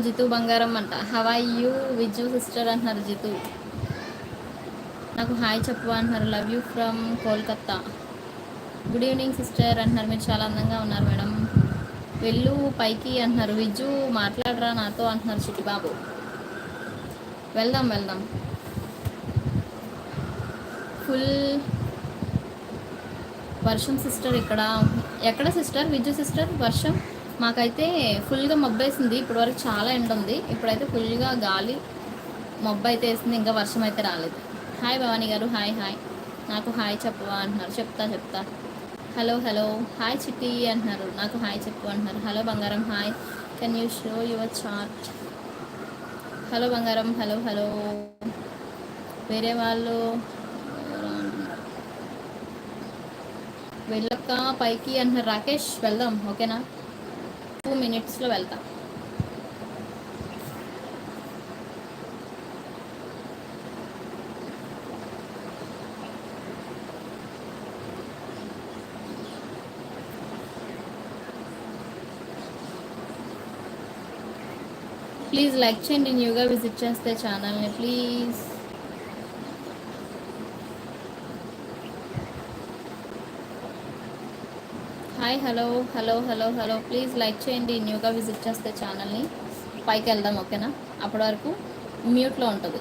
జితు బంగారం అంట. How are you Viju sister అంటున్నారు జితు. నాకు హాయ్ చెప్పు అంటున్నారు. Love you from Kolkata. Good evening sister అంటున్నారు. మీరు చాలా అందంగా ఉన్నారు మేడం. వెళ్ళు పైకి అంటున్నారు. విజు మాట్లాడరా నాతో అంటున్నారు చిట్టిబాబు. వెళ్దాం వెళ్దాం. ఫుల్ వర్షం సిస్టర్ ఇక్కడ. ఎక్కడ సిస్టర్ విజు సిస్టర్ వర్షం? మాకైతే ఫుల్గా మబ్బేసింది. ఇప్పటి వరకు చాలా ఎండ ఉంది. ఇప్పుడైతే ఫుల్గా గాలి మబ్బు అయితే వేసింది. ఇంకా వర్షం అయితే రాలేదు. హాయ్ భవానీ గారు. Hi hi. నాకు హాయ్ చెప్పవా అంటున్నారు. చెప్తా. Hello hello. హాయ్ చిట్టి అంటున్నారు. నాకు హాయ్ చెప్పు అంటున్నారు. హలో బంగారం hi. Can you show your chart? Hello బంగారం. Hello hello. వేరే వాళ్ళు వెళ్ళక్క పైకి అంటున్నారు. రాకేష్ వెళ్దాం ఓకేనా? 2 minutesలో వెళ్తా. ప్లీజ్ లైక్ చేయండి. న్యూగా విజిట్ చేస్తే ఛానల్ని please. Hi hello hello hello hello. Please like చేయండి. న్యూగా విజిట్ చేస్తే ఛానల్ని. పైకి వెళ్దాం ఓకేనా? అప్పటి వరకు మ్యూట్లో ఉంటుంది.